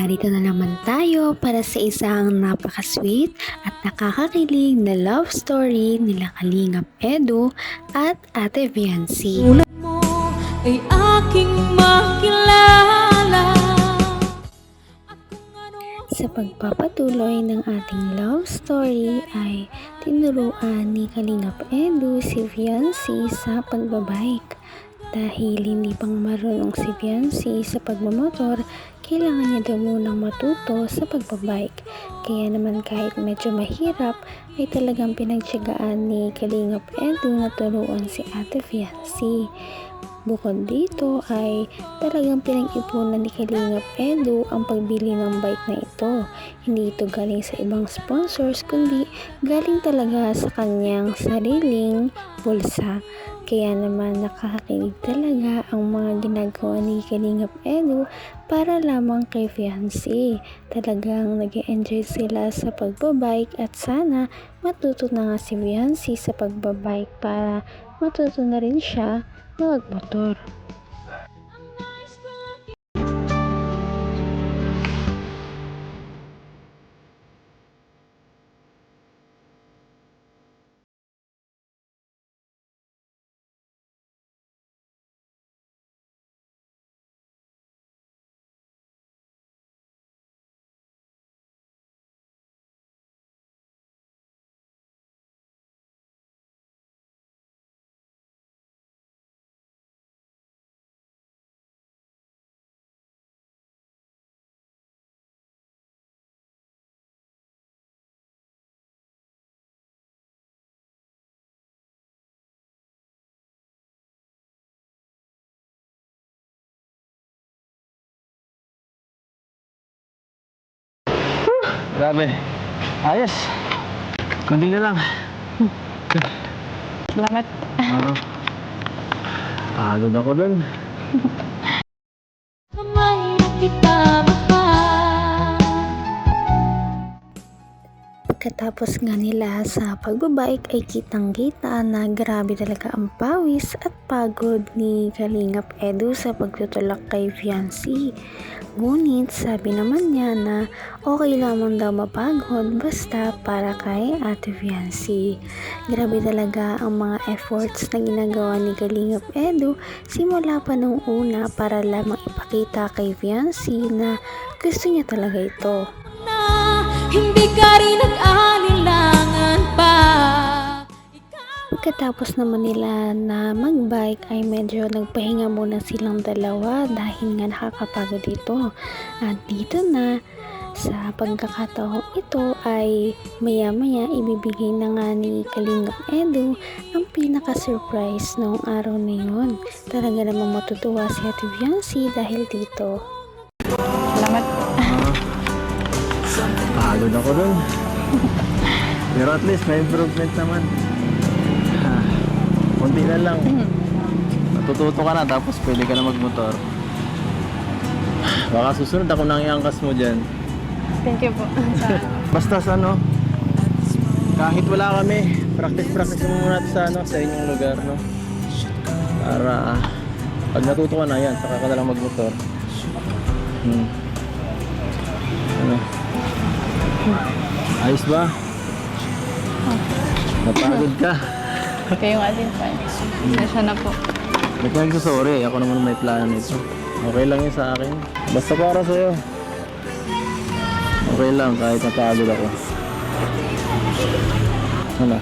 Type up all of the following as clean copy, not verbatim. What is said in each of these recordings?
Narito na naman tayo para sa isang napaka-sweet at nakakakilig na love story nila Kalingap Edu at Ate Viancy. Tulad mo ay aking makilala. Sa pagpapatuloy ng ating love story ay tinuruan ni Kalingap Edu si Viancy sa pagbabike. Dahil hindi pang marunong si Viancy sa pagmamotor, kailangan niya daw munang matuto sa pagbabike. Kaya naman kahit medyo mahirap, ay talagang pinagtiyagaan ni Kalingap Edu na turuan si Ate Viancy. Bukod dito ay talagang pinag-ipunan ni Kalingap Edu ang pagbili ng bike na ito. Hindi ito galing sa ibang sponsors kundi galing talaga sa kanyang sariling bulsa. Kaya naman nakakakilig talaga ang mga ginagawa ni Kalingap Edu para lamang kay Viancy. Talagang nag-enjoy sila sa pagbabike at sana matuto na nga si Viancy sa pagbabike para matuto na rin siya na magmotor. Grabe. Ayos. Kunti na lang. Salamat. Pagod ako dun. Kamay na kita mahal. Pagkatapos nga nila sa pagbabike ay kitang-kita na grabe talaga ang pawis at pagod ni Kalingap Edu sa pagtutulak kay Viancy. Ngunit sabi naman niya na okay lamang daw mapagod basta para kay Ate Viancy. Grabe talaga ang mga efforts na ginagawa ni Kalingap Edu simula pa nung una para lamang ipakita kay Viancy na gusto niya talaga ito. Hindi ka rin nag-alilangan pa. Pagkatapos naman nila na magbike ay medyo nagpahinga muna silang dalawa dahil nga nakakapagod ito. At dito na sa pagkakataong ito ay maya-maya ibibigay na nga ni Kalingap Edu ang pinaka-surprise noong araw na yun. Talaga namang matutuwa si Ate Viancy dahil dito. Salamat. Pagod ako dun. Pero at least may improvement naman. Kunti na lang. Matututo ka na tapos pwede ka na magmotor. Baka susunod ako nang iangkas mo dyan. Thank you po. Basta sa ano, kahit wala kami, practice mo muna sa ano, sa inyong lugar, no? Para pag natuto ka na yan, saka ka na lang magmotor. Ano? Ayos ba? Napagod ka? Kayo nga din pa. Sasya na po. Ba't ka nagsasorry? Ako naman may plano nito. Okay lang yun sa akin. Basta para sa'yo. Okay lang kahit napagod ako. Ano?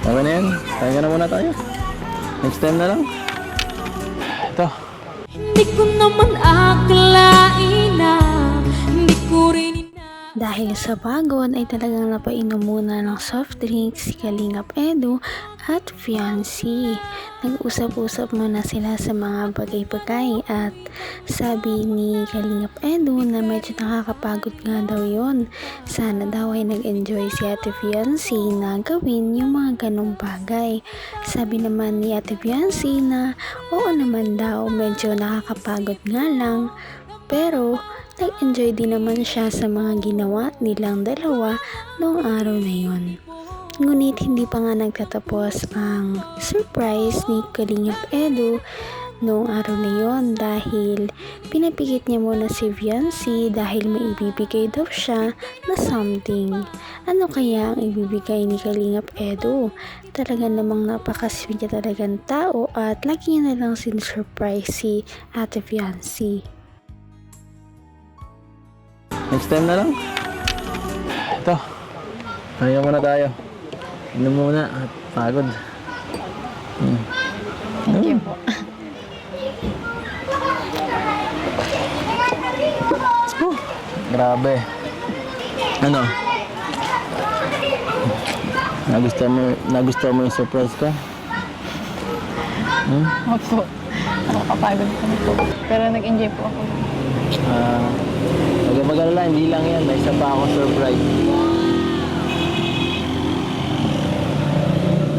Okay na yan? Kaya na muna tayo. Next time na lang. Ito. Hindi ko naman akalain na hindi ko rin Dahil sa pagod ay talagang napainom muna ng soft drinks si Kalingap Edu at Viancy. Nag-usap-usap muna sila sa mga bagay-bagay at sabi ni Kalingap Edu na medyo nakakapagod nga daw yun. Sana daw ay nag-enjoy si Ate Viancy na gawin yung mga ganong bagay. Sabi naman ni Ate Viancy na oo naman daw, medyo nakakapagod nga lang, pero nag-enjoy din naman siya sa mga ginawa nilang dalawa noong araw na yun. Ngunit hindi pa nga nagtatapos ang surprise ni Kalingap Edu noong araw na yon dahil pinapikit niya muna si Viancy dahil may ibibigay daw siya na something. Ano kaya ang ibibigay ni Kalingap Edu? Talaga namang napakasweet niya talagang tao at lagi niya na lang sin-surprise si Ate Viancy. Next time na lang. Ito. Kaya muna tayo. Inom muna at pagod. Thank you po. Grabe. Ano? Nagustuhan mo yung surprise ko? Opo. Nakakapagod po. Pero nag-enjoy po ako. Huwag mag-alala, hindi lang yan. May isa pa ako surprise.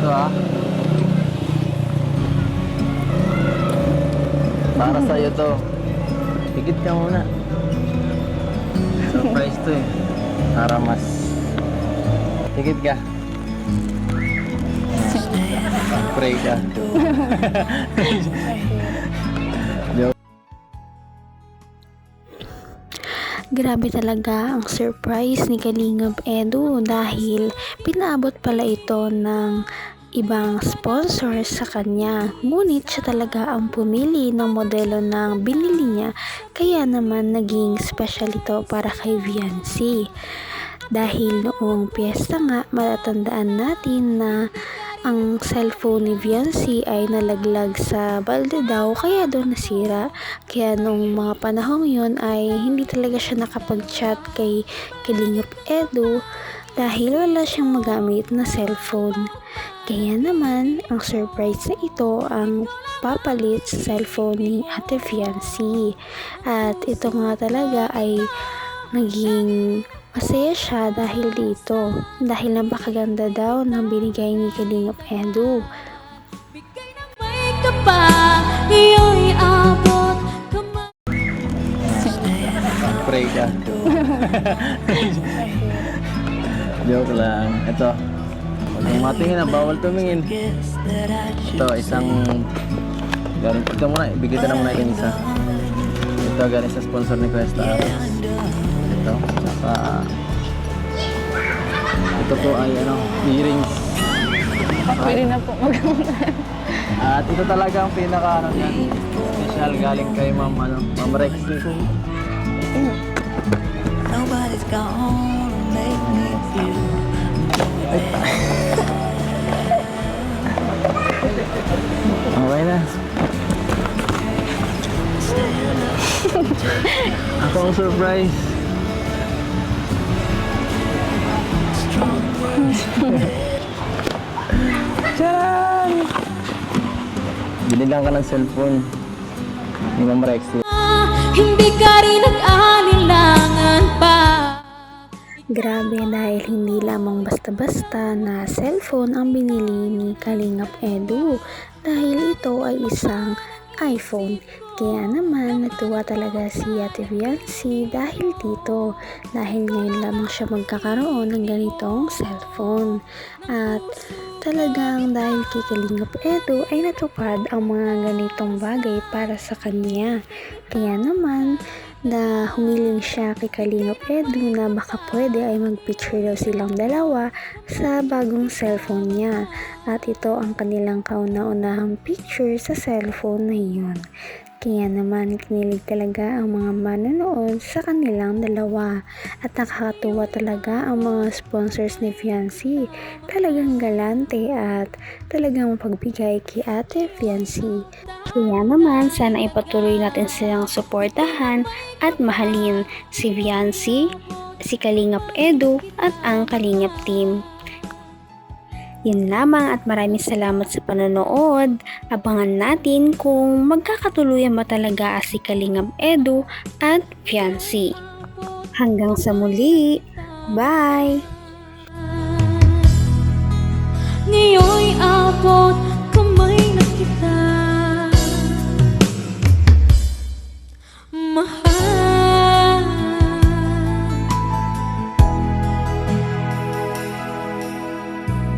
Ito para sa'yo to. Higit ka muna. Surprise to eh. Para mas higit ka. Pray ka. Grabe talaga ang surprise ni Kalingap Edu dahil pinaabot pala ito ng ibang sponsor sa kanya. Ngunit siya talaga ang pumili ng modelo ng binili niya, kaya naman naging special ito para kay Viancy. Dahil noong piyesta nga, matatandaan natin na ang cellphone ni Viancy ay nalaglag sa balde daw, kaya daw nasira. Kaya nung mga panahong yun ay hindi talaga siya nakapag-chat kay Kalingap Edu dahil wala siyang magamit na cellphone. Kaya naman, ang surprise na ito ang papalit sa cellphone ni Ate Viancy. At ito nga talaga ay naging masaya siya dahil dito. Dahil napakaganda daw ng binigay ni Kalingap Edu. May ka pa, iyo'y abot kamay. Pray ka. Joke lang. Ito. Huwag mong matingin na, bawal tumingin. Ito, isang galing. Ito muna, ibigay ko na muna yung isa. Ito, galing sa sponsor ni Questa Aros. Ito, saka ito po ay earrings. Pwede na po At ito talaga ang pinaka yan, special galing kay Ma'am Rexy. Nobody's gonna make me feel. Okay na. Ako ang surprise. Tcharan! Binilang ka ng cellphone ni Ma'am Rexy. Hindi ka rin nag-alilangan pa. Grabe dahil hindi lamang basta-basta na cellphone ang binili ni Kalingap Edu dahil ito ay isang iPhone. Kaya naman natuwa talaga si Ate Viancy dahil dito, dahil ngayon lamang siya magkakaroon ng ganitong cellphone. At talagang dahil kay Kalingap Edu ay natupad ang mga ganitong bagay para sa kanya. Kaya naman na humiling siya kay Kalingap Edu na baka pwede ay mag-picture daw silang dalawa sa bagong cellphone niya. At ito ang kanilang kauna-unahang picture sa cellphone na iyon. Kaya naman kinilig talaga ang mga manonood sa kanilang dalawa. At nakakatuwa talaga ang mga sponsors ni Viancy. Talagang galante at talagang mapagbigay kay Ate Viancy. Kaya naman sana ipatuloy natin silang suportahan at mahalin si Viancy, si Kalingap Edu at ang Kalingap team. Yun lamang at maraming salamat sa panonood. Abangan natin kung magkakatuluyan ba talaga si Kalingap Edu at Viancy. Hanggang sa muli. Bye! Ngayon'y abot kamay na kita.